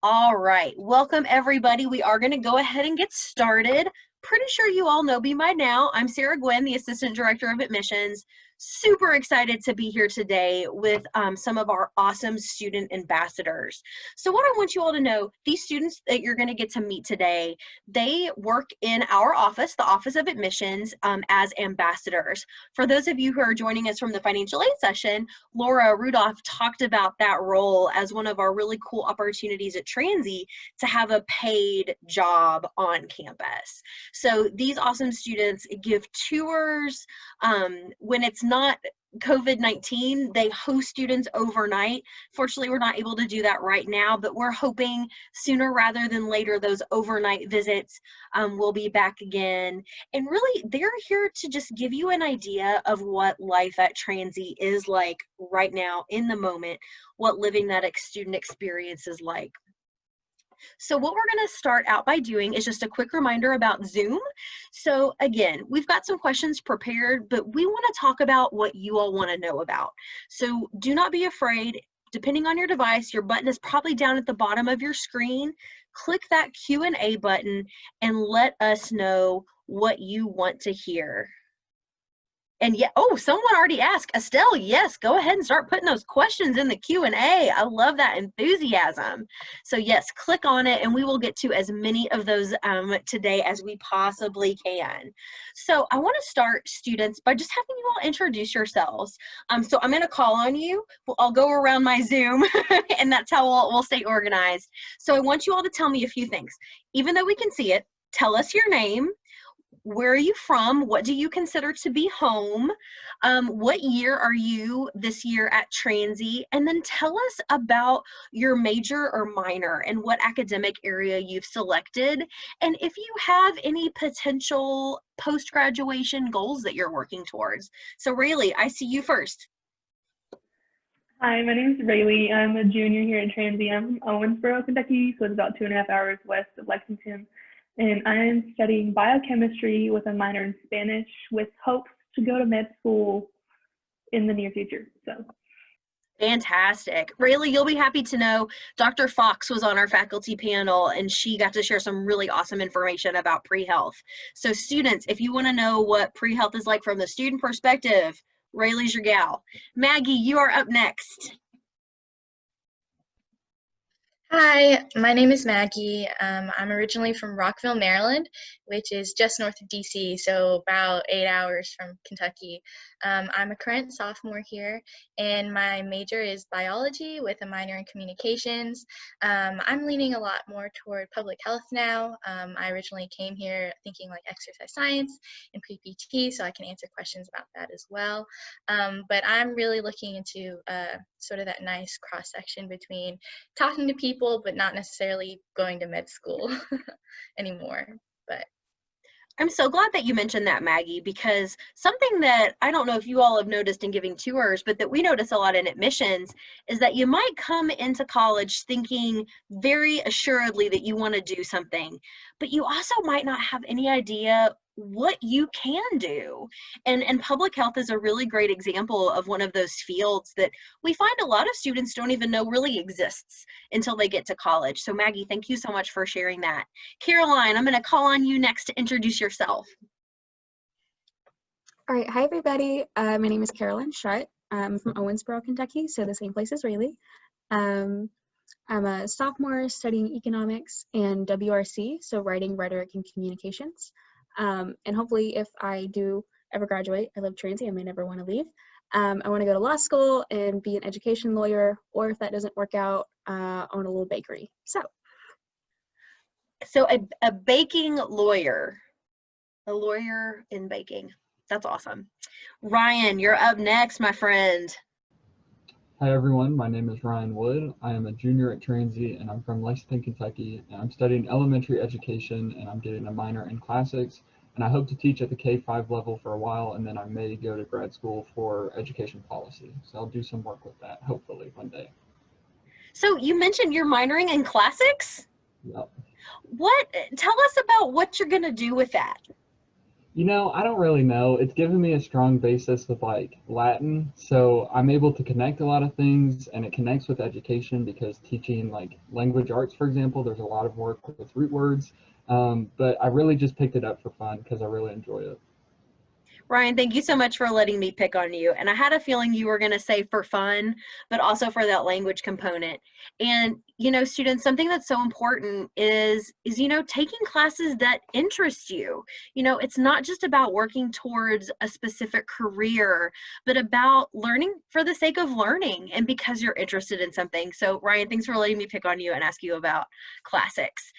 All right, welcome everybody. We are going to go ahead and get started. Pretty sure you all know me by now. I'm Sarah Gwynn, the Assistant Director of Admissions. Super excited to be here today with some of our awesome student ambassadors. So what I want you all to know, these students that you're going to get to meet today, they work in our office, the Office of Admissions, as ambassadors. For those of you who are joining us from the financial aid session, Laura Rudolph talked about that role as one of our really cool opportunities at Transy to have a paid job on campus. So these awesome students give tours. When it's not COVID-19, they host students overnight. Fortunately, we're not able to do that right now, but we're hoping sooner rather than later, those overnight visits will be back again. And really, they're here to just give you an idea of what life at Transy is like right now in the moment, what living that student experience is like. So what we're going to start out by doing is just a quick reminder about Zoom. So again, we've got some questions prepared, but we want to talk about what you all want to know about. So do not be afraid. Depending on your device, your button is probably down at the bottom of your screen. Click that Q&A button and let us know what you want to hear. And yeah, oh, someone already asked. Estelle, yes, go ahead and start putting those questions in the Q&A. I love that enthusiasm. So yes, click on it and we will get to as many of those today as we possibly can. So I want to start, students, by just having you all introduce yourselves. So I'm going to call on you. I'll go around my Zoom and that's how we'll stay organized. So I want you all to tell me a few things. Even though we can see it, tell us your name. Where are you from? What do you consider to be home? What year are you this year at Transy? And then tell us about your major or minor and what academic area you've selected. And if you have any potential post-graduation goals that you're working towards. So Rayleigh, I see you first. Hi, my name is Rayleigh. I'm a junior here at Transient. I'm from Owensboro, Kentucky, so it's about 2.5 hours west of Lexington. And I'm studying biochemistry with a minor in Spanish with hopes to go to med school in the near future. So. Fantastic. Rayleigh, you'll be happy to know Dr. Fox was on our faculty panel and she got to share some really awesome information about pre-health. So students, if you want to know what pre-health is like from the student perspective, Rayleigh's your gal. Maggie, you are up next. Hi, my name is Maggie. I'm originally from Rockville, Maryland, which is just north of DC, so about 8 hours from Kentucky. I'm a current sophomore here, and my major is biology with a minor in communications. I'm leaning a lot more toward public health now. I originally came here thinking like exercise science and pre-PT, so I can answer questions about that as well. But I'm really looking into sort of that nice cross-section between talking to people, but not necessarily going to med school anymore. But I'm so glad that you mentioned that, Maggie, because something that I don't know if you all have noticed in giving tours, but that we notice a lot in admissions is that you might come into college thinking very assuredly that you want to do something, but you also might not have any idea what you can do. And public health is a really great example of one of those fields that we find a lot of students don't even know really exists until they get to college. So Maggie, thank you so much for sharing that. Caroline, I'm going to call on you next to introduce yourself. All right, hi everybody. My name is Carolyn Shutt. I'm from Owensboro, Kentucky, so the same place as Rayleigh. I'm a sophomore studying economics and WRC, so writing, rhetoric, and communications. And hopefully if I do ever graduate, I love Transy, I may never want to leave. I want to go to law school and be an education lawyer, or if that doesn't work out, own a little bakery. So a baking lawyer, a lawyer in baking. That's awesome. Ryan, you're up next, my friend. Hi everyone, my name is Ryan Wood. I am a junior at Transy and I'm from Lexington, Kentucky, and I'm studying elementary education and I'm getting a minor in classics, and I hope to teach at the K-5 level for a while, and then I may go to grad school for education policy. So I'll do some work with that, hopefully one day. So you mentioned you're minoring in classics? Yep. Tell us about what you're gonna do with that. You know, I don't really know. It's given me a strong basis with like Latin, so I'm able to connect a lot of things, and it connects with education because teaching like language arts, for example, there's a lot of work with root words. But I really just picked it up for fun because I really enjoy it. Ryan, thank you so much for letting me pick on you. And I had a feeling you were going to say for fun, but also for that language component. And, you know, students, something that's so important is, you know, taking classes that interest you. You know, it's not just about working towards a specific career, but about learning for the sake of learning and because you're interested in something. So Ryan, thanks for letting me pick on you and ask you about classics.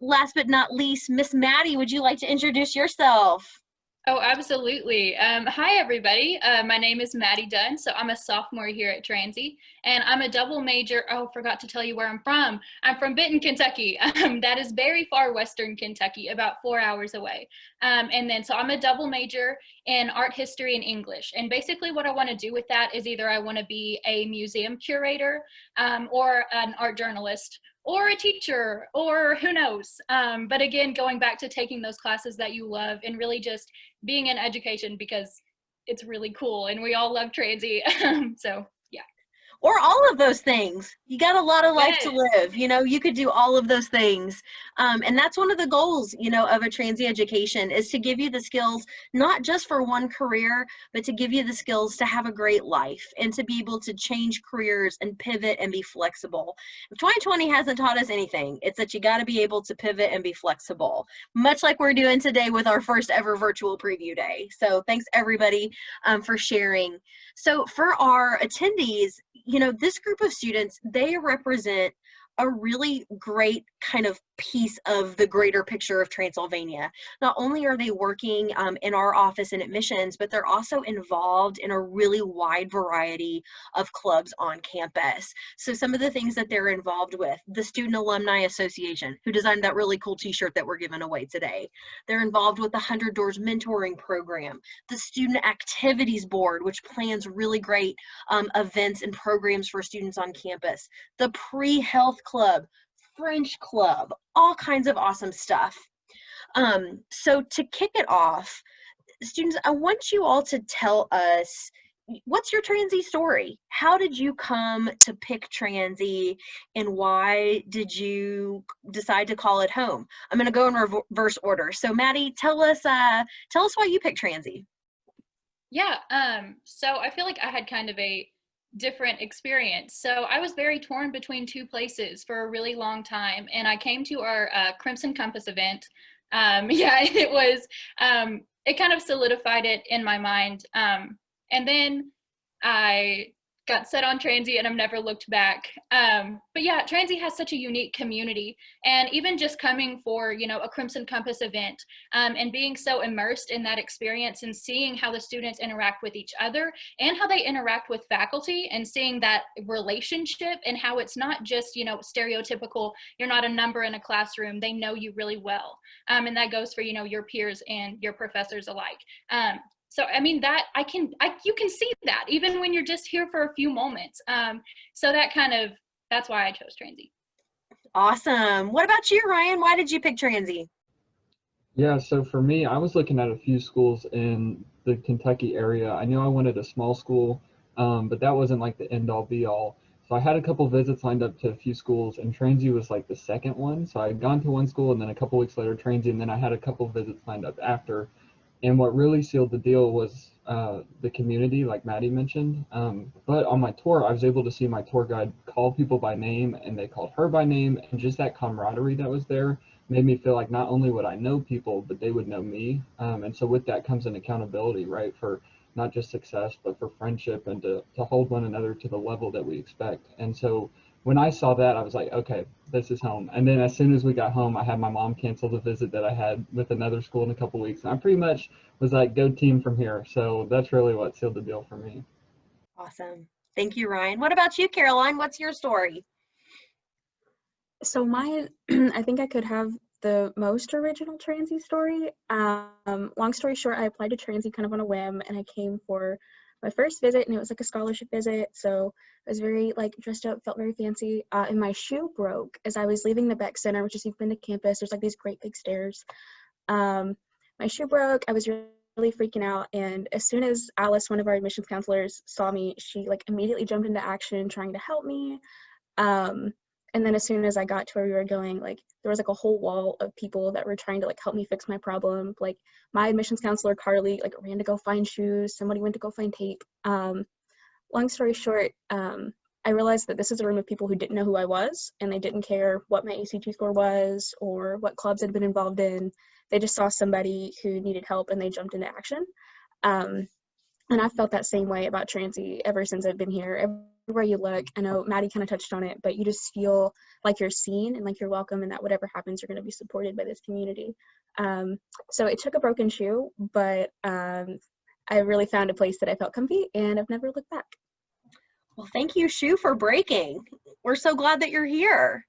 Last but not least, Miss Maddie, would you like to introduce yourself? Oh, absolutely. Hi, everybody. My name is Maddie Dunn. So I'm a sophomore here at Transy, and I'm a double major. Oh, forgot to tell you where I'm from. I'm from Benton, Kentucky. That is very far western Kentucky, about 4 hours away. So I'm a double major in art history and English. And basically what I want to do with that is either I want to be a museum curator or an art journalist, or a teacher, or who knows. But again, going back to taking those classes that you love and really just being in education because it's really cool and we all love Transy. So yeah. Or all of those things. You got a lot of life Yes. to live. You know, you could do all of those things. And that's one of the goals, you know, of a transy education is to give you the skills, not just for one career, but to give you the skills to have a great life and to be able to change careers and pivot and be flexible. If 2020 hasn't taught us anything, it's that you got to be able to pivot and be flexible, much like we're doing today with our first ever virtual preview day. So thanks everybody for sharing. So for our attendees, you know, this group of students, they represent a really great kind of piece of the greater picture of Transylvania. Not only are they working in our office in admissions, but they're also involved in a really wide variety of clubs on campus. So some of the things that they're involved with, the Student Alumni Association, who designed that really cool t-shirt that we're giving away today. They're involved with the 100 Doors Mentoring Program, the Student Activities Board, which plans really great events and programs for students on campus, the Pre-Health Club, French Club, all kinds of awesome stuff. So to kick it off, students, I want you all to tell us, what's your transy story? How did you come to pick transy and why did you decide to call it home? I'm going to go in reverse order. So Maddie, tell us why you picked transy. Yeah. So I feel like I had kind of a different experience. So I was very torn between two places for a really long time. And I came to our Crimson Compass event. It was, it kind of solidified it in my mind. And then I got set on Transy and I've never looked back. But yeah, Transy has such a unique community, and even just coming for, you know, a Crimson Compass event and being so immersed in that experience and seeing how the students interact with each other and how they interact with faculty and seeing that relationship and how it's not just, you know, stereotypical, you're not a number in a classroom, they know you really well. And that goes for, you know, your peers and your professors alike. So, I mean, that you can see that even when you're just here for a few moments. So that's why I chose Transy. Awesome. What about you, Ryan? Why did you pick transy? Yeah, so for me, I was looking at a few schools in the Kentucky area. I knew I wanted a small school, but that wasn't like the end all be all. So I had a couple visits lined up to a few schools, and Transy was like the second one. So I had gone to one school, and then a couple weeks later Transy, and then I had a couple visits lined up after. And what really sealed the deal was the community, like Maddie mentioned. But on my tour, I was able to see my tour guide call people by name, and they called her by name. And just that camaraderie that was there made me feel like not only would I know people, but they would know me. And so with that comes an accountability, right, for not just success, but for friendship and to hold one another to the level that we expect. And so when I saw that, I was like, okay, this is home. And then as soon as we got home, I had my mom cancel the visit that I had with another school in a couple weeks. And I pretty much was like, go team from here. So that's really what sealed the deal for me. Awesome. Thank you, Ryan. What about you, Caroline? What's your story? So mine, I think I could have the most original transy story. Long story short, I applied to transy kind of on a whim, and I came for my first visit, and it was like a scholarship visit. So I was very like dressed up, felt very fancy, and my shoe broke as I was leaving the Beck Center, which is, you've been to campus, there's like these great big stairs. My my shoe broke. I was really freaking out. And as soon as Alice, one of our admissions counselors, saw me, she like immediately jumped into action trying to help me. And then as soon as I got to where we were going, like there was like a whole wall of people that were trying to like help me fix my problem. Like my admissions counselor, Carly, like ran to go find shoes. Somebody went to go find tape. Long story short, I realized that this is a room of people who didn't know who I was, and they didn't care what my ACT score was or what clubs I'd been involved in. They just saw somebody who needed help and they jumped into action. And I've felt that same way about Transy ever since I've been here. Everywhere you look, I know Maddie kind of touched on it, but you just feel like you're seen and like you're welcome, and that whatever happens, you're going to be supported by this community. So it took a broken shoe, but I really found a place that I felt comfy, and I've never looked back. Well, thank you, shoe, for breaking. We're so glad that you're here.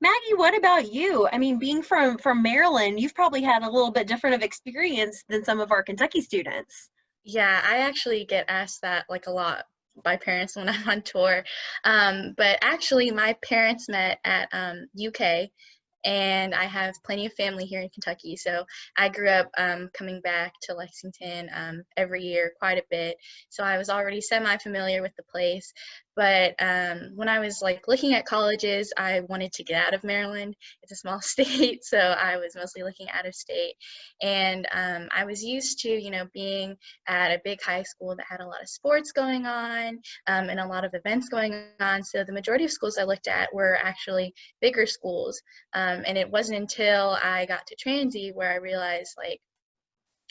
Maggie, what about you? I mean, being from Maryland, you've probably had a little bit different of experience than some of our Kentucky students. Yeah, I actually get asked that like a lot by parents when I'm on tour. But actually my parents met at UK, and I have plenty of family here in Kentucky. So I grew up coming back to Lexington every year quite a bit. So I was already semi-familiar with the place. But when I was like looking at colleges, I wanted to get out of Maryland. It's a small state, so I was mostly looking out of state. And I was used to, you know, being at a big high school that had a lot of sports going on and a lot of events going on. So the majority of schools I looked at were actually bigger schools. And it wasn't until I got to Transy where I realized like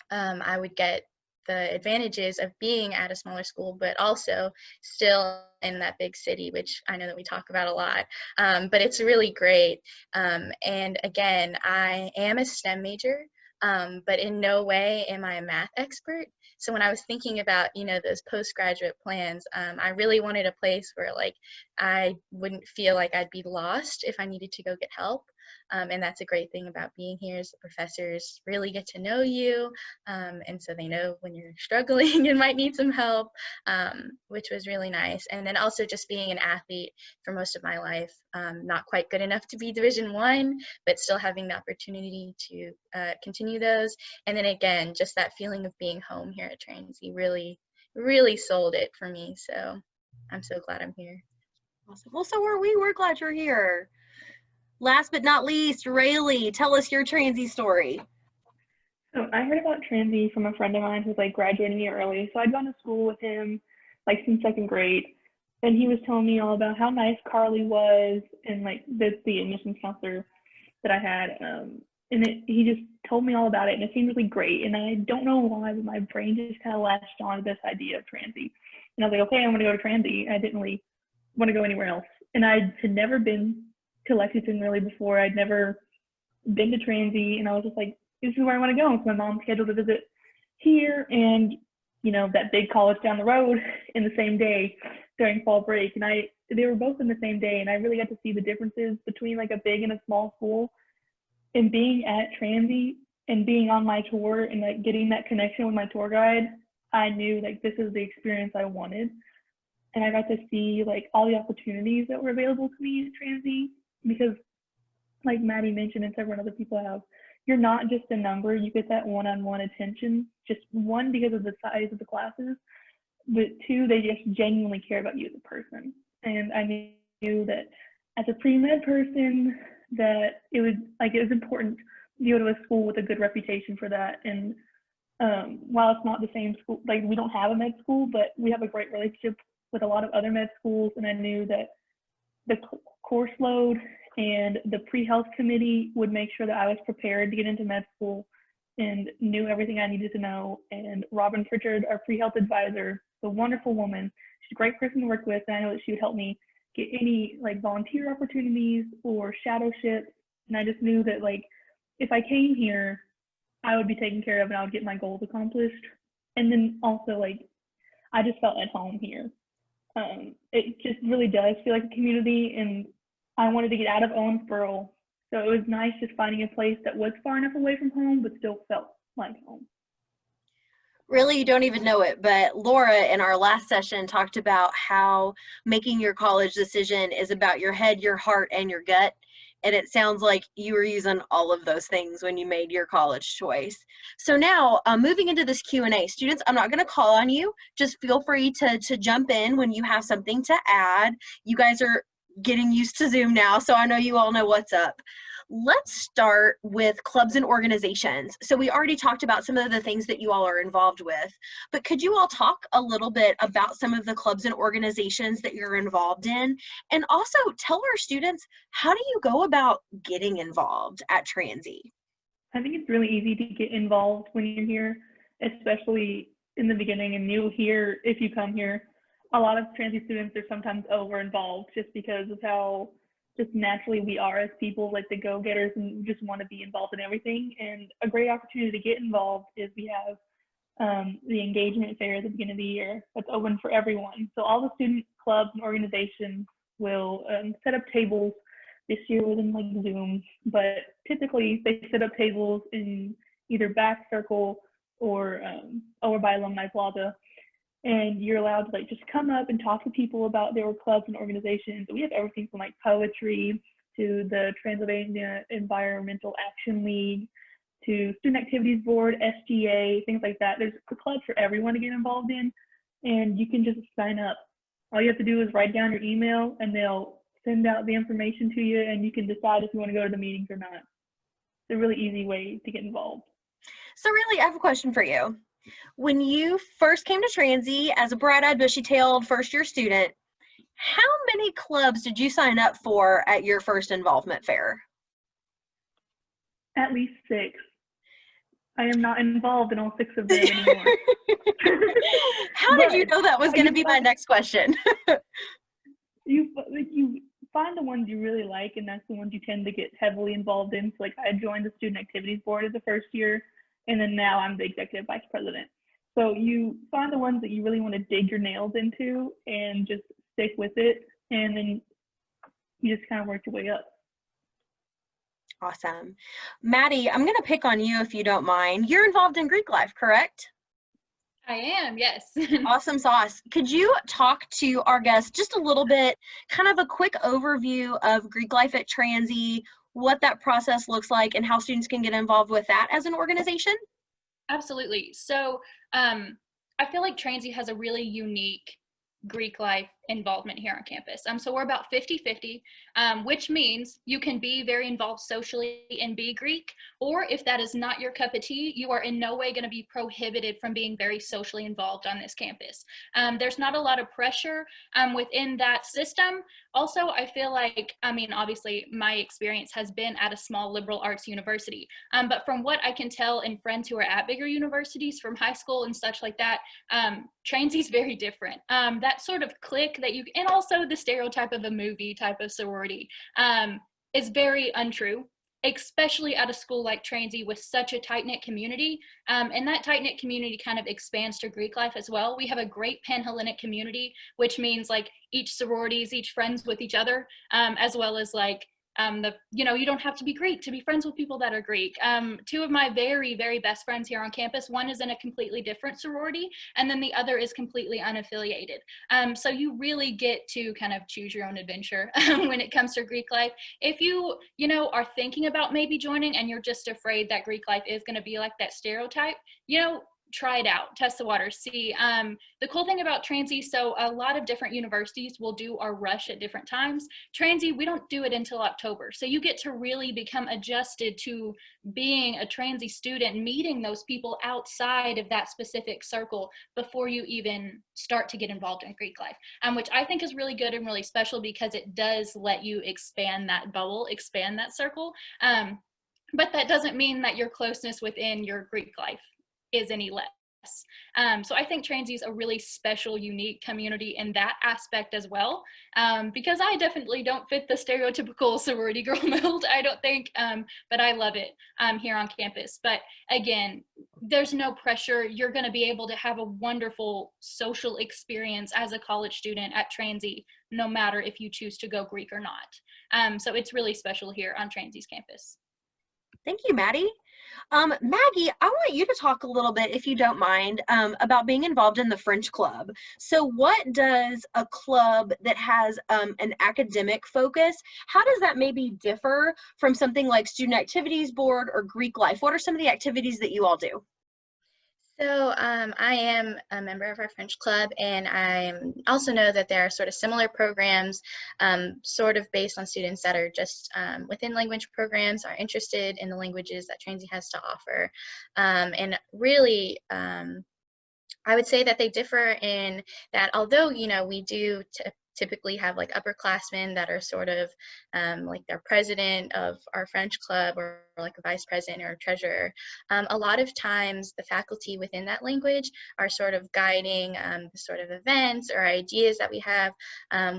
I would get the advantages of being at a smaller school, but also still in that big city, which I know that we talk about a lot, but it's really great. And again, I am a STEM major, but in no way am I a math expert. So when I was thinking about, you know, those postgraduate plans, I really wanted a place where like I wouldn't feel like I'd be lost if I needed to go get help. And that's a great thing about being here is the professors really get to know you. And so they know when you're struggling and might need some help, which was really nice. And then also just being an athlete for most of my life, not quite good enough to be Division I, but still having the opportunity to continue those. And then again, just that feeling of being home here at Transy really, really sold it for me. So I'm so glad I'm here. Awesome. Well, so are we. We're glad you're here. Last but not least, Rayleigh, tell us your Transy story. So I heard about Transy from a friend of mine who's like graduating a year early. So I'd gone to school with him like since second grade, and he was telling me all about how nice Carly was and like the admissions counselor that I had. He just told me all about it, and it seemed really great. And I don't know why, but my brain just kind of latched on to this idea of Transy. And I was like, okay, I'm going to go to Transy. I didn't really want to go anywhere else. And I had never been to Lexington really before. I'd never been to Transy, and I was just like, this is where I want to go. So my mom scheduled a visit here, and you know, that big college down the road in the same day during fall break. And they were both in the same day, and I really got to see the differences between like a big and a small school. And being at Transy and being on my tour and like getting that connection with my tour guide, I knew like this is the experience I wanted. And I got to see like all the opportunities that were available to me at Transy, because like Maddie mentioned and several other people have, you're not just a number. You get that one-on-one attention, just one, because of the size of the classes, but two, they just genuinely care about you as a person. And I knew that as a pre-med person, that it was important to go to a school with a good reputation for that. And while it's not the same school, like we don't have a med school, but we have a great relationship with a lot of other med schools. And I knew that the course load and the pre-health committee would make sure that I was prepared to get into med school and knew everything I needed to know. And Robin Pritchard, our pre-health advisor, the wonderful woman, she's a great person to work with. And I know that she would help me get any like volunteer opportunities or shadowships. And I just knew that like, if I came here, I would be taken care of and I would get my goals accomplished. And then also like, I just felt at home here. It just really does feel like a community, and I wanted to get out of Owensboro. So it was nice just finding a place that was far enough away from home, but still felt like home. Really, you don't even know it, but Laura in our last session talked about how making your college decision is about your head, your heart, and your gut. and it sounds like you were using all of those things when you made your college choice. So now, moving into this Q&A, students, I'm not going to call on you. Just feel free to jump in when you have something to add. You guys are getting used to Zoom now, so I know you all know what's up. Let's start with clubs and organizations. So we already talked about some of the things that you all are involved with, but could you all talk a little bit about some of the clubs and organizations that you're involved in? And also tell our students, how do you go about getting involved at Transy? I think it's really easy to get involved when you're here, especially in the beginning. And you'll hear, if you come here, a lot of Transy students are sometimes over-involved just because of how just naturally we are as people, like the go-getters, and just want to be involved in everything. And a great opportunity to get involved is we have the engagement fair at the beginning of the year that's open for everyone. So all the student clubs and organizations will set up tables. This year was in like Zoom, but typically they set up tables in either back circle or over by Alumni Plaza. And you're allowed to like just come up and talk to people about their clubs and organizations. We have everything from like poetry to the Transylvania Environmental Action League to Student Activities Board, SGA, things like that. There's a club for everyone to get involved in, and you can just sign up. All you have to do is write down your email and they'll send out the information to you, and you can decide if you want to go to the meetings or not. It's a really easy way to get involved. So Rayleigh, I have a question for you. When you first came to Transy as a bright-eyed, bushy-tailed first-year student, how many clubs did you sign up for at your first involvement fair? At least 6. I am not involved in all 6 of them anymore. How did you know that was going to be my next question? you find the ones you really like, and that's the ones you tend to get heavily involved in. So like I joined the Student Activities Board as the first year, and then now I'm the Executive Vice President. So you find the ones that you really want to dig your nails into and just stick with it, and then you just kind of work your way up. Awesome. Maddie, I'm going to pick on you if you don't mind. You're involved in Greek life, correct? I am, yes. Awesome sauce. Could you talk to our guests just a little bit, kind of a quick overview of Greek life at Transy, what that process looks like, and how students can get involved with that as an organization? Absolutely. So I feel like Transy has a really unique Greek life involvement here on campus. So we're about 50-50, which means you can be very involved socially and be Greek, or if that is not your cup of tea, you are in no way going to be prohibited from being very socially involved on this campus. There's not a lot of pressure within that system. Also, I feel like, obviously my experience has been at a small liberal arts university, but from what I can tell in friends who are at bigger universities from high school and such like that, Transy is very different. That sort of clique that you, and also the stereotype of a movie type of sorority is very untrue, especially at a school like Transy with such a tight-knit community. And that tight-knit community kind of expands to Greek life as well. We have a great Pan-Hellenic community, which means like each sorority is each friends with each other, as well as like you don't have to be Greek to be friends with people that are Greek. 2 of my very, very best friends here on campus, one is in a completely different sorority, and then the other is completely unaffiliated. So you really get to kind of choose your own adventure when it comes to Greek life. If you are thinking about maybe joining and you're just afraid that Greek life is going to be like that stereotype, try it out, test the water, see. The cool thing about Transy, so a lot of different universities will do our rush at different times. Transy, we don't do it until October. So you get to really become adjusted to being a Transy student, meeting those people outside of that specific circle before you even start to get involved in Greek life, which I think is really good and really special because it does let you expand that bubble, expand that circle. But that doesn't mean that your closeness within your Greek life is any less. So I think Transy is a really special, unique community in that aspect as well, because I definitely don't fit the stereotypical sorority girl mold, I don't think, but I love it here on campus. But again, there's no pressure. You're going to be able to have a wonderful social experience as a college student at Transy, no matter if you choose to go Greek or not. So it's really special here on Transy's campus. Thank you, Maddie. Maggie, I want you to talk a little bit, if you don't mind, about being involved in the French Club. So what does a club that has an academic focus, how does that maybe differ from something like Student Activities Board or Greek Life? What are some of the activities that you all do? So I am a member of our French club, and I also know that there are sort of similar programs, sort of based on students that are just within language programs, are interested in the languages that Transy has to offer. And really, I would say that they differ in that although, we do typically have like upperclassmen that are sort of like their president of our French club or like a vice president or a treasurer, a lot of times the faculty within that language are sort of guiding the sort of events or ideas that we have,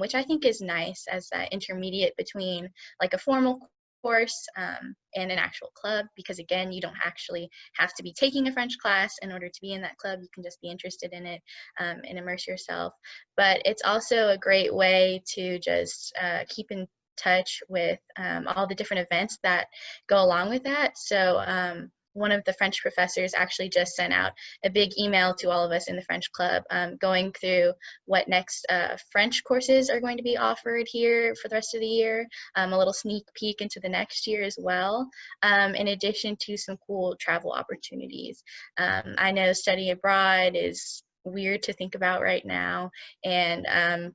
which I think is nice as that intermediate between like a formal course and an actual club, because again, you don't actually have to be taking a French class in order to be in that club. You can just be interested in it and immerse yourself. But it's also a great way to just keep in touch with all the different events that go along with that. So one of the French professors actually just sent out a big email to all of us in the French club going through what next French courses are going to be offered here for the rest of the year, a little sneak peek into the next year as well, in addition to some cool travel opportunities. I know study abroad is weird to think about right now, and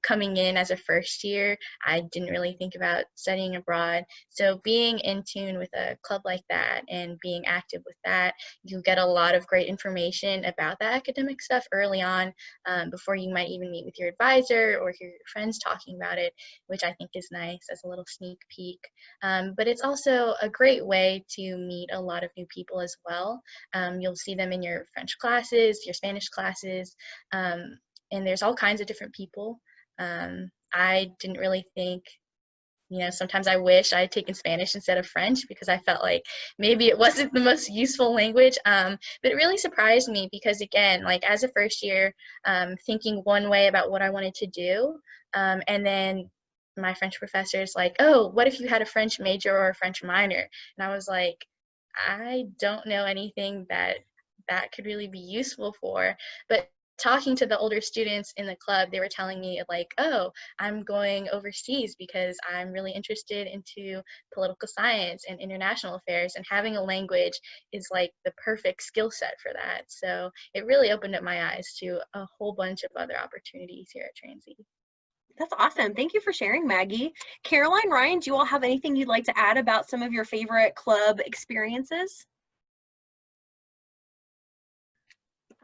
coming in as a first year, I didn't really think about studying abroad. So being in tune with a club like that and being active with that, you get a lot of great information about the academic stuff early on, before you might even meet with your advisor or hear your friends talking about it, which I think is nice as a little sneak peek. But it's also a great way to meet a lot of new people as well. You'll see them in your French classes, your Spanish classes, and there's all kinds of different people. I didn't really think, sometimes I wish I had taken Spanish instead of French because I felt like maybe it wasn't the most useful language, but it really surprised me because, again, like as a first year, thinking one way about what I wanted to do, and then my French professor is like, oh, what if you had a French major or a French minor? And I was like, I don't know anything that could really be useful for, but talking to the older students in the club, they were telling me like, oh, I'm going overseas because I'm really interested into political science and international affairs, and having a language is like the perfect skill set for that. So it really opened up my eyes to a whole bunch of other opportunities here at Transy. That's awesome. Thank you for sharing, Maggie. Caroline, Ryan, do you all have anything you'd like to add about some of your favorite club experiences?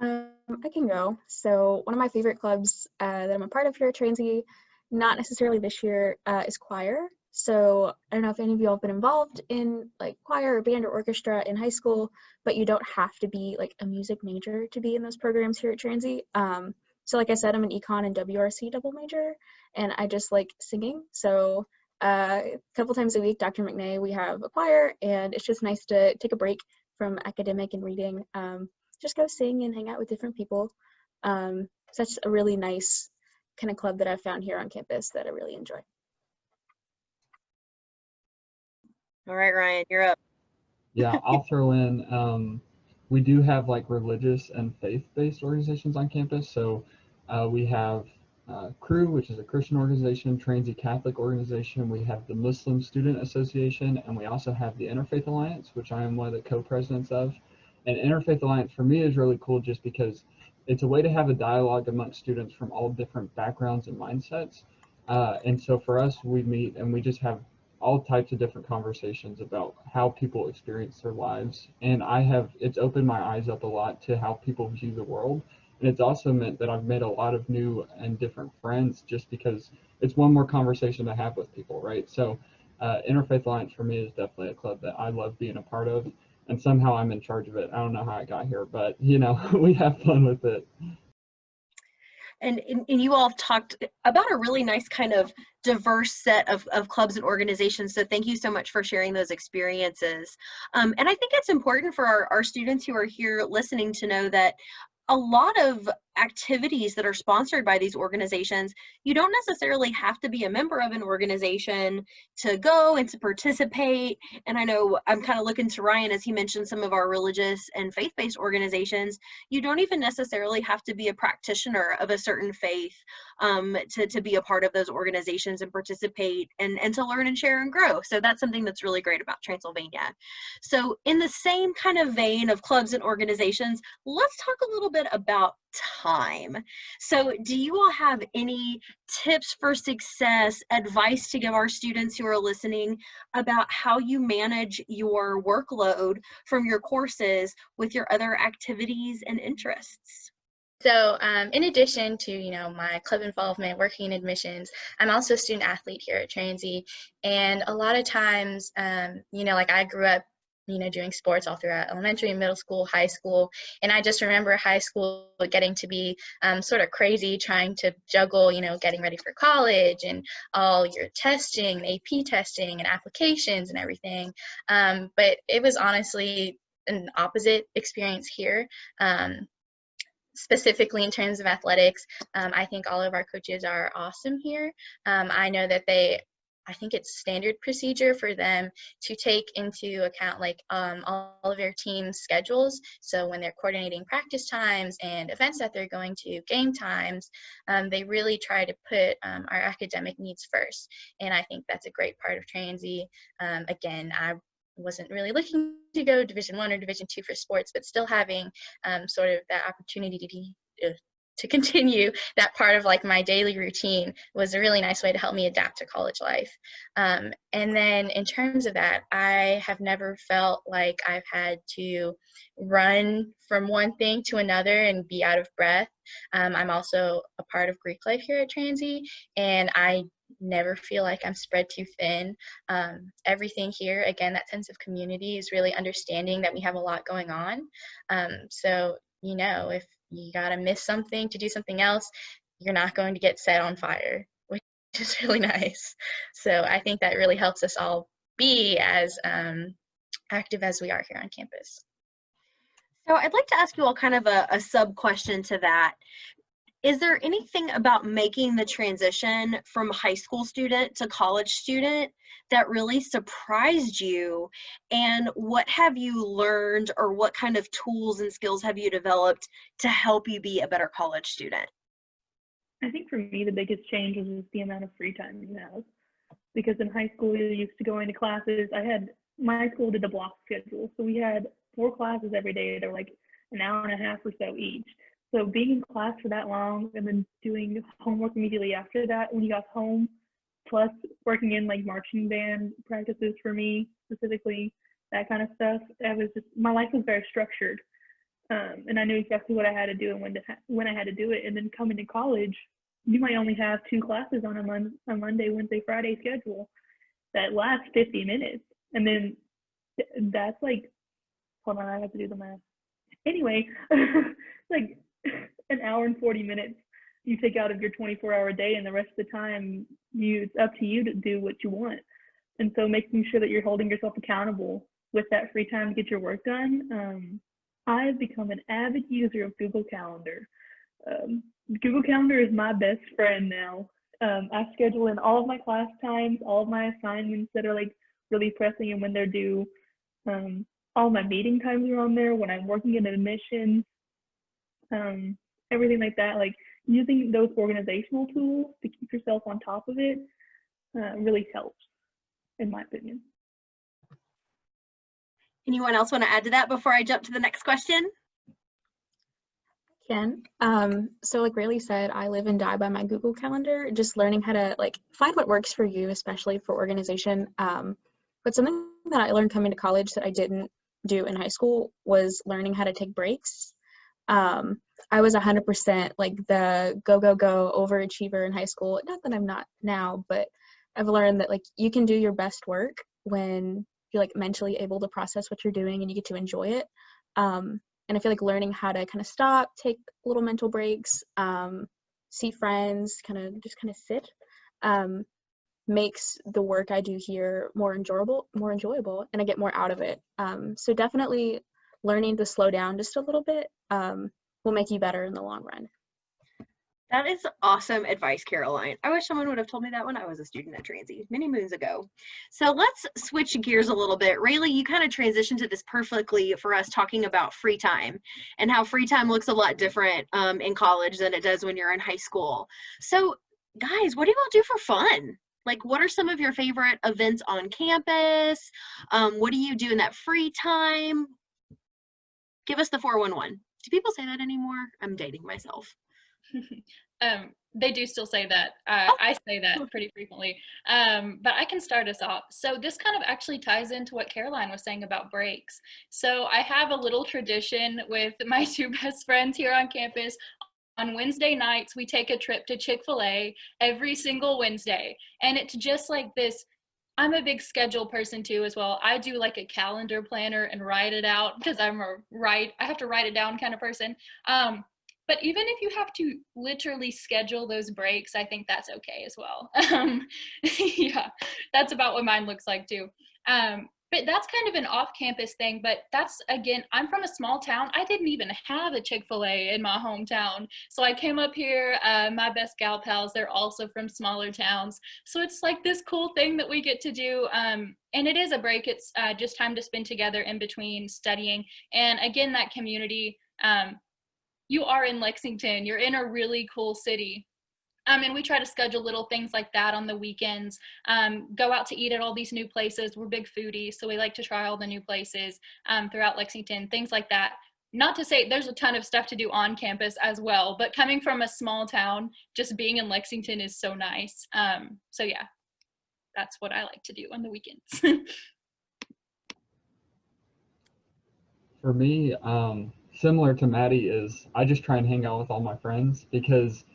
I can go. So one of my favorite clubs that I'm a part of here at Transy, not necessarily this year, is choir. So I don't know if any of you all have been involved in like choir or band or orchestra in high school, but you don't have to be like a music major to be in those programs here at Transy. So like I said, I'm an econ and WRC double major, and I just like singing. So a couple times a week, Dr. McNay, we have a choir, and it's just nice to take a break from academic and reading. Just go sing and hang out with different people. Such a really nice kind of club that I've found here on campus that I really enjoy. All right, Ryan, you're up. Yeah, I'll throw in, we do have like religious and faith-based organizations on campus. So we have CREW, which is a Christian organization, Transy Catholic organization. We have the Muslim Student Association, and we also have the Interfaith Alliance, which I am one of the co-presidents of. And Interfaith Alliance for me is really cool just because it's a way to have a dialogue amongst students from all different backgrounds and mindsets. And so for us, we meet and we just have all types of different conversations about how people experience their lives. And it's opened my eyes up a lot to how people view the world. And it's also meant that I've made a lot of new and different friends just because it's one more conversation to have with people, right? So Interfaith Alliance for me is definitely a club that I love being a part of. And somehow I'm in charge of it. I don't know how I got here, but we have fun with it. And you all have talked about a really nice kind of diverse set of clubs and organizations. So thank you so much for sharing those experiences. And I think it's important for our students who are here listening to know that a lot of activities that are sponsored by these organizations. You don't necessarily have to be a member of an organization to go and to participate. And I know I'm kind of looking to Ryan as he mentioned some of our religious and faith-based organizations. You don't even necessarily have to be a practitioner of a certain faith to be a part of those organizations and participate and to learn and share and grow. So that's something that's really great about Transylvania. So in the same kind of vein of clubs and organizations, let's talk a little bit about time. So do you all have any tips for success, advice to give our students who are listening about how you manage your workload from your courses with your other activities and interests? So in addition to, my club involvement, working in admissions, I'm also a student athlete here at Transy. And a lot of times, like I grew up, doing sports all throughout elementary, middle school, high school. And I just remember high school getting to be sort of crazy, trying to juggle, getting ready for college and all your testing, AP testing and applications and everything. But it was honestly an opposite experience here. Specifically in terms of athletics, I think all of our coaches are awesome here. I know that I think it's standard procedure for them to take into account all of their team's schedules. So when they're coordinating practice times and events that they're going to, game times, they really try to put our academic needs first. And I think that's a great part of Transy. Again, I wasn't really looking to go Division I or Division II for sports, but still having sort of that opportunity to continue that part of my daily routine was a really nice way to help me adapt to college life. And then in terms of that, I have never felt like I've had to run from one thing to another and be out of breath. I'm also a part of Greek life here at Transy, and I never feel like I'm spread too thin. Everything here, again, that sense of community is really understanding that we have a lot going on. So, if you gotta miss something to do something else, you're not going to get set on fire, which is really nice. So I think that really helps us all be as active as we are here on campus. So I'd like to ask you all kind of a sub question to that. Is there anything about making the transition from high school student to college student that really surprised you? And what have you learned, or what kind of tools and skills have you developed to help you be a better college student? I think for me, the biggest change was just the amount of free time you have. Because in high school, you're used to going to classes. My school did the block schedule. So we had 4 classes every day. They were like an hour and a half or so each. So being in class for that long and then doing homework immediately after that when you got home, plus working in marching band practices for me specifically, that kind of stuff, my life was very structured. And I knew exactly what I had to do and when I had to do it. And then coming to college, you might only have 2 classes on a Monday, Wednesday, Friday schedule that lasts 50 minutes. And then that's hold on, I have to do the math. Anyway, an hour and 40 minutes you take out of your 24-hour day, and the rest of the time it's up to you to do what you want. And so making sure that you're holding yourself accountable with that free time to get your work done. I've become an avid user of Google Calendar. Google Calendar is my best friend now. I schedule in all of my class times, all of my assignments that are really pressing and when they're due. All my meeting times are on there when I'm working in admissions. Everything like that, using those organizational tools to keep yourself on top of it really helps, in my opinion. Anyone else want to add to that before I jump to the next question? I can. So like Rayleigh said, I live and die by my Google Calendar, just learning how to find what works for you, especially for organization. But something that I learned coming to college that I didn't do in high school was learning how to take breaks. I was 100% the go overachiever in high school. Not that I'm not now, but I've learned that you can do your best work when you're mentally able to process what you're doing and you get to enjoy it. And I feel learning how to kind of stop, take little mental breaks, see friends, kind of sit, makes the work I do here more enjoyable, and I get more out of it. So definitely learning to slow down just a little bit will make you better in the long run. That is awesome advice, Caroline. I wish someone would have told me that when I was a student at Transy many moons ago. So let's switch gears a little bit. Rayleigh, you kind of transitioned to this perfectly for us talking about free time and how free time looks a lot different in college than it does when you're in high school. So guys, what do you all do for fun? Like, what are some of your favorite events on campus? What do you do in that free time? Give us the 411. Do people say that anymore? I'm dating myself. They do still say that. I say that pretty frequently. But I can start us off. So this kind of actually ties into what Caroline was saying about breaks. So I have a little tradition with my two best friends here on campus. On Wednesday nights, we take a trip to Chick-fil-A every single Wednesday. And it's just like this. I'm a big schedule person too as well. I do like a calendar planner and write it out because I have to write it down kind of person. But even if you have to literally schedule those breaks, I think that's okay as well. Yeah, that's about what mine looks like too. But that's kind of an off-campus thing, but that's, again, I'm from a small town. I didn't even have a Chick-fil-A in my hometown. So I came up here, my best gal pals, they're also from smaller towns. So it's like this cool thing that we get to do. And it is a break. It's just time to spend together in between studying. And again, that community, you are in Lexington, you're in a really cool city. And we try to schedule little things like that on the weekends, go out to eat at all these new places. We're big foodies, so we like to try all the new places throughout Lexington, things like that. Not to say there's a ton of stuff to do on campus as well, but coming from a small town, just being in Lexington is so nice. So yeah, that's what I like to do on the weekends. For me, similar to Maddie, is I just try and hang out with all my friends, because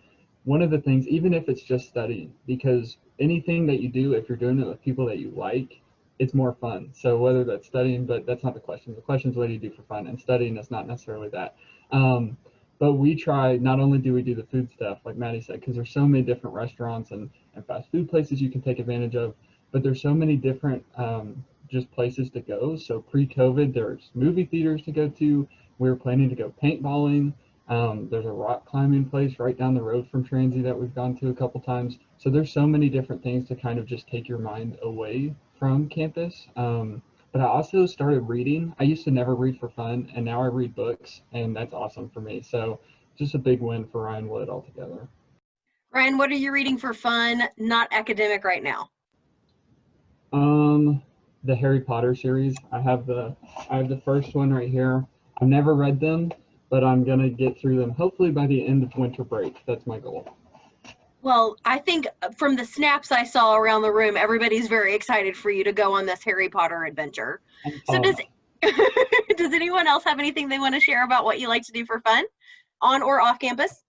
one of the things, even if it's just studying, because anything that you do, if you're doing it with people that you like, it's more fun. So whether that's studying, but that's not the question. The question is, what do you do for fun? And studying is not necessarily that. But we try, not only do we do the food stuff, like Maddie said, because there's so many different restaurants and fast food places you can take advantage of, but there's so many different just places to go. So pre-COVID, there's movie theaters to go to. We were planning to go paintballing. There's a rock climbing place right down the road from Transy that we've gone to a couple times. So there's so many different things to kind of just take your mind away from campus. But I also started reading. I used to never read for fun, and now I read books, and that's awesome for me. So just a big win for Ryan Wood altogether. Ryan, what are you reading for fun, not academic right now? The Harry Potter series. I have the first one right here. I've never read them, but I'm going to get through them hopefully by the end of winter break. That's my goal. Well, I think from the snaps I saw around the room, everybody's very excited for you to go on this Harry Potter adventure. So does anyone else have anything they want to share about what you like to do for fun on or off campus?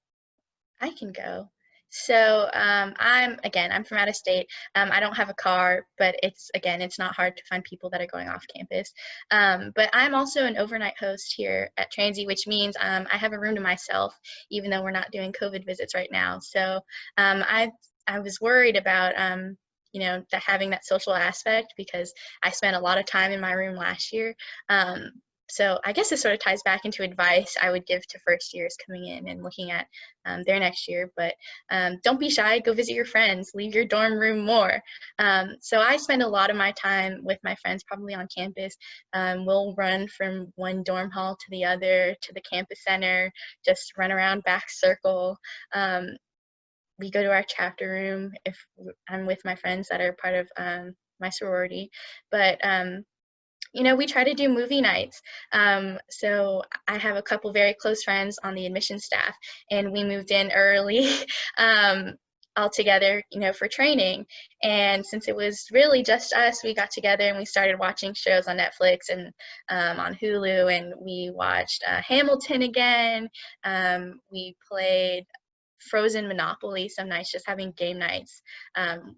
I can go. So I'm from out of state. I don't have a car, but it's not hard to find people that are going off campus. But I'm also an overnight host here at Transy, which means I have a room to myself, even though we're not doing COVID visits right now. So I was worried about having that social aspect, because I spent a lot of time in my room last year. So I guess this sort of ties back into advice I would give to first years coming in and looking at their next year. But don't be shy. Go visit your friends. Leave your dorm room more. So I spend a lot of my time with my friends, probably on campus. We'll run from one dorm hall to the other, to the campus center, just run around back circle. We go to our chapter room if I'm with my friends that are part of my sorority. But we try to do movie nights. So I have a couple very close friends on the admissions staff, and we moved in early all together, for training. And since it was really just us, we got together and we started watching shows on Netflix and on Hulu, and we watched Hamilton again. We played Frozen Monopoly some nights. Just having game nights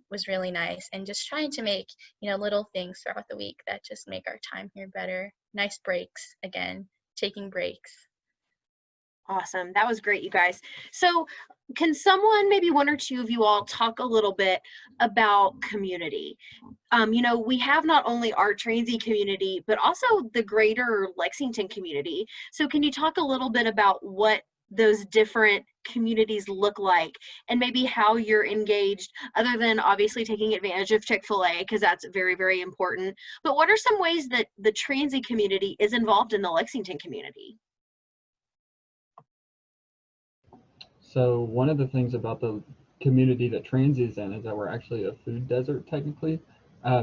was really nice, and just trying to make little things throughout the week that just make our time here better. Nice breaks, again, taking breaks. Awesome. That was great, you guys. So can someone, maybe one or two of you all, talk a little bit about community? We have not only our Transy community, but also the greater Lexington community. So can you talk a little bit about what those different communities look like, and maybe how you're engaged, other than obviously taking advantage of Chick-fil-A, because that's very, very important. But what are some ways that the transy community is involved in the Lexington community? So one of the things about the community that Transy is in is that we're actually a food desert technically,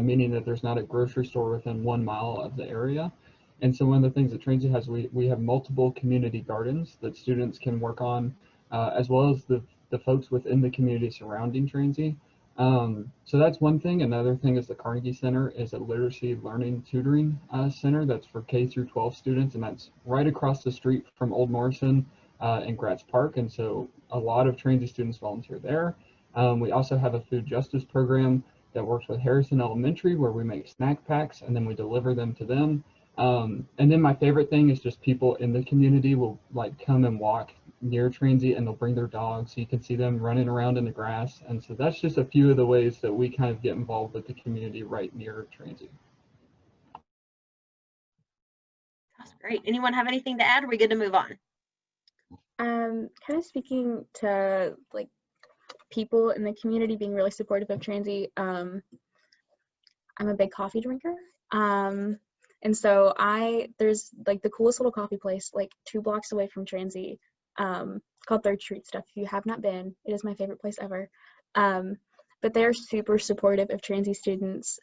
meaning that there's not a grocery store within 1 mile of the area. And so one of the things that Transy has, we have multiple community gardens that students can work on, as well as the folks within the community surrounding Transy. So that's one thing. Another thing is the Carnegie Center is a literacy learning tutoring center that's for K through 12 students, and that's right across the street from Old Morrison and Gratz Park. And so a lot of Transy students volunteer there. We also have a food justice program that works with Harrison Elementary, where we make snack packs and then we deliver them to them. And then my favorite thing is just people in the community will like come and walk near Transy, and they'll bring their dogs so you can see them running around in the grass. And so that's just a few of the ways that we kind of get involved with the community right near Transy. That's great. Anyone have anything to add? Are we good to move on? Kind of speaking to like people in the community being really supportive of Transy, I'm a big coffee drinker. And so there's like the coolest little coffee place like 2 blocks away from Transy, called Third Street Stuff. If you have not been, it is my favorite place ever. But they're super supportive of Transy students.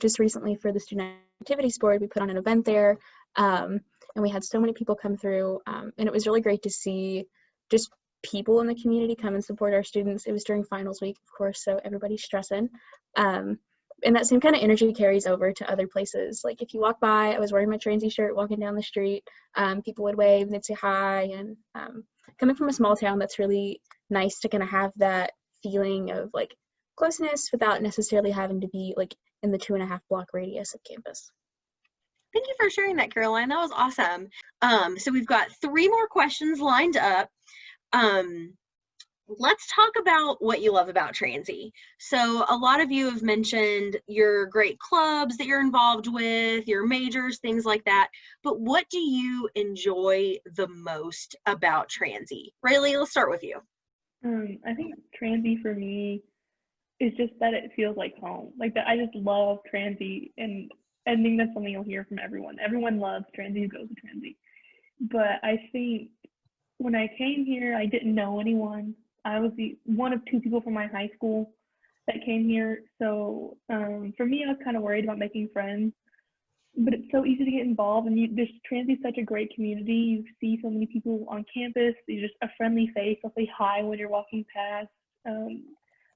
Just recently for the Student Activities Board, we put on an event there, and we had so many people come through, and it was really great to see just people in the community come and support our students. It was during finals week, of course, so everybody's stressing. And that same kind of energy carries over to other places. Like if you walk by, I was wearing my Transy shirt walking down the street, people would wave, they'd say hi, and coming from a small town, that's really nice to kind of have that feeling of like closeness without necessarily having to be like in the 2.5 block radius of campus. Thank you for sharing that, Caroline. That was awesome. So we've got 3 more questions lined up. Let's talk about what you love about Transy. So a lot of you have mentioned your great clubs that you're involved with, your majors, things like that. But what do you enjoy the most about Transy? Rayleigh, let's start with you. I think Transy for me is just that it feels like home. Like that, I just love Transy, and I think that's something you'll hear from everyone. Everyone loves Transy who goes to Transy. But I think when I came here, I didn't know anyone. I was one of 2 people from my high school that came here. So for me, I was kind of worried about making friends. But it's so easy to get involved, and Transy is such a great community. You see so many people on campus. You're just a friendly face. They'll say hi when you're walking past.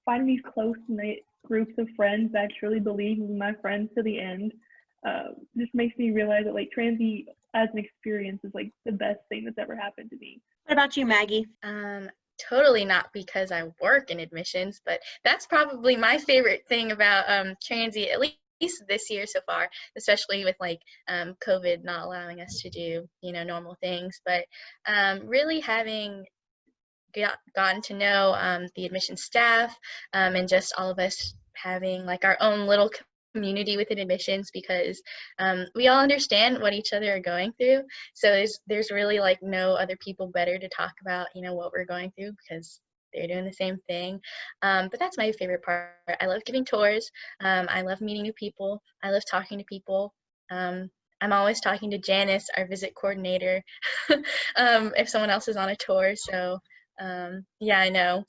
Finding these close-knit groups of friends that I truly believe will be my friends to the end just makes me realize that like Transy as an experience is like the best thing that's ever happened to me. What about you, Maggie? Totally not because I work in admissions, but that's probably my favorite thing about Transy, at least this year so far, especially with like COVID not allowing us to do, normal things. But really having gotten to know the admissions staff and just all of us having like our own little community within admissions, because we all understand what each other are going through. So there's really like no other people better to talk about, what we're going through, because they're doing the same thing. But that's my favorite part. I love giving tours. I love meeting new people. I love talking to people. I'm always talking to Janice, our visit coordinator, if someone else is on a tour. So yeah, I know.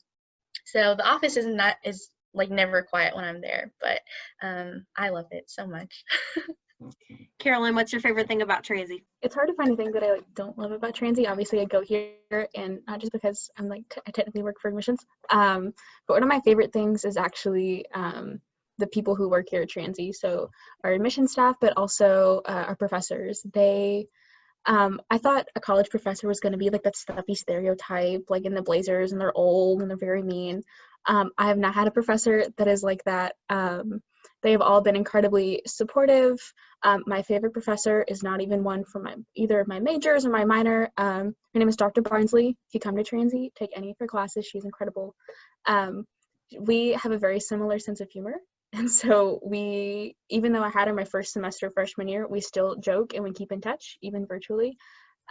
So the office is like never quiet when I'm there, but I love it so much. Carolyn, what's your favorite thing about Transy? It's hard to find a thing that I don't love about Transy. Obviously, I go here, and not just because I'm like I technically work for admissions, but one of my favorite things is actually the people who work here at Transy. So our admission staff, but also our professors. I thought a college professor was going to be like that stuffy stereotype, like in the blazers, and they're old and they're very mean. I have not had a professor that is like that. They have all been incredibly supportive. My favorite professor is not even one from either of my majors or my minor. Her name is Dr. Barnsley. If you come to Transy, take any of her classes. She's incredible. We have a very similar sense of humor. And so even though I had her my first semester freshman year, we still joke and we keep in touch, even virtually.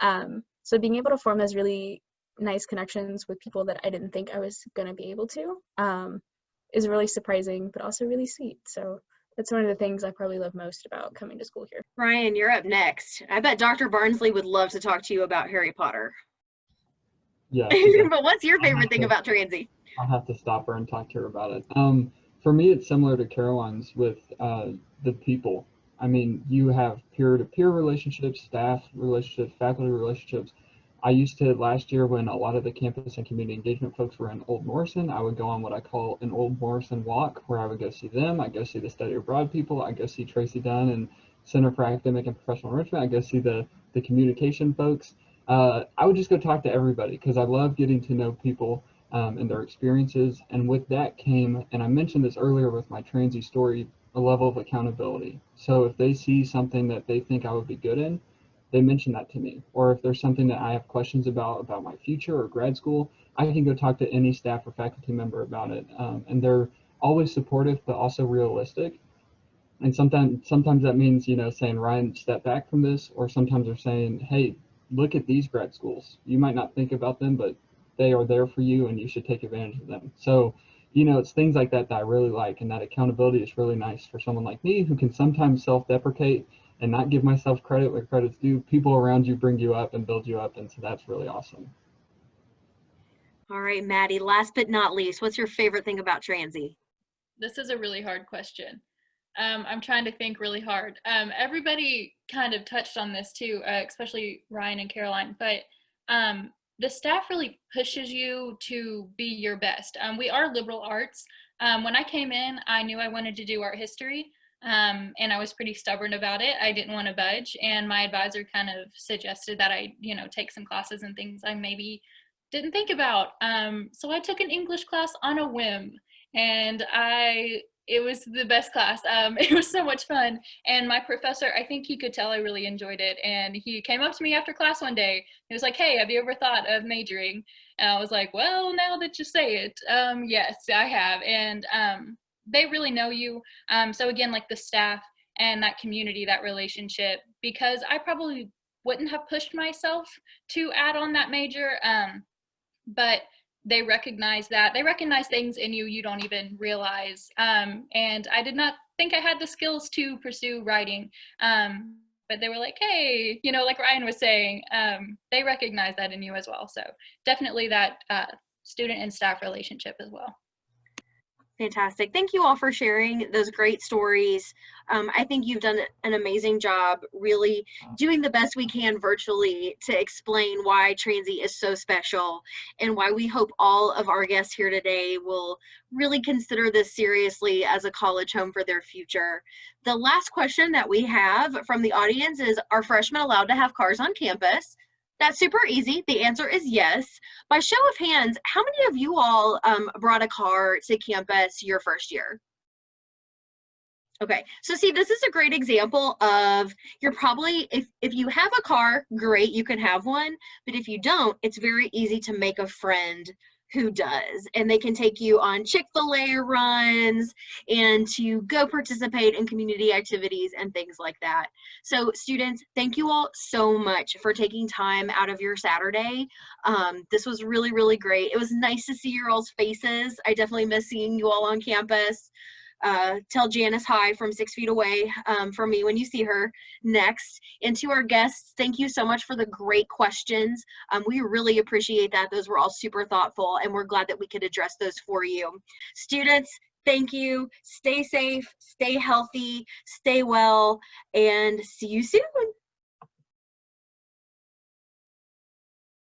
So being able to form those really nice connections with people that I didn't think I was going to be able to, is really surprising, but also really sweet. So that's one of the things I probably love most about coming to school here. Ryan, you're up next. I bet Dr. Barnsley would love to talk to you about Harry Potter. Yeah. But what's your favorite thing about Transy? I'll have to stop her and talk to her about it. For me, it's similar to Caroline's with the people. I mean, you have peer-to-peer relationships, staff relationships, faculty relationships. I used to, last year when a lot of the campus and community engagement folks were in Old Morrison, I would go on what I call an Old Morrison walk, where I would go see them. I'd go see the study abroad people. I'd go see Tracy Dunn and Center for Academic and Professional Enrichment. I'd go see the communication folks. I would just go talk to everybody because I love getting to know people and their experiences. And with that came, and I mentioned this earlier with my Transy story, a level of accountability. So if they see something that they think I would be good in, they mention that to me. Or if there's something that I have questions about my future or grad school, I can go talk to any staff or faculty member about it. And they're always supportive, but also realistic. And sometimes that means, saying, Ryan, step back from this, or sometimes they're saying, hey, look at these grad schools. You might not think about them, but they are there for you and you should take advantage of them. So, it's things like that that I really like, and that accountability is really nice for someone like me who can sometimes self-deprecate and not give myself credit where credit's due. People around you bring you up and build you up, and so that's really awesome. All right, Maddie, last but not least, what's your favorite thing about Transy? This is a really hard question. I'm trying to think really hard. Everybody kind of touched on this too, especially Ryan and Caroline, but the staff really pushes you to be your best. We are liberal arts. When I came in, I knew I wanted to do art history, and I was pretty stubborn about it. I didn't want to budge, and my advisor kind of suggested that I, take some classes and things I maybe didn't think about. So I took an English class on a whim, and it was the best class. It was so much fun. And my professor, I think he could tell I really enjoyed it. And he came up to me after class one day. He was like, hey, have you ever thought of majoring? And I was like, well, now that you say it, yes, I have. And they really know you. So again, like the staff and that community, that relationship, because I probably wouldn't have pushed myself to add on that major. But they recognize that. They recognize things in you don't even realize. And I did not think I had the skills to pursue writing. But they were like, hey, like Ryan was saying, they recognize that in you as well. So definitely that student and staff relationship as well. Fantastic. Thank you all for sharing those great stories. I think you've done an amazing job really doing the best we can virtually to explain why Transy is so special and why we hope all of our guests here today will really consider this seriously as a college home for their future. The last question that we have from the audience is, are freshmen allowed to have cars on campus? That's super easy. The answer is yes. By show of hands, how many of you all brought a car to campus your first year? Okay, so see, this is a great example of you're probably, if you have a car, great, you can have one. But if you don't, it's very easy to make a friend who does, and they can take you on Chick-fil-A runs and to go participate in community activities and things like that. So students, thank you all so much for taking time out of your Saturday. This was really, really great. It was nice to see your all's faces. I definitely miss seeing you all on campus. Tell Janice hi from 6 feet away from me when you see her next. And to our guests, thank you so much for the great questions. We really appreciate that. Those were all super thoughtful, and we're glad that we could address those for you. Students, thank you. Stay safe, stay healthy, stay well, and see you soon.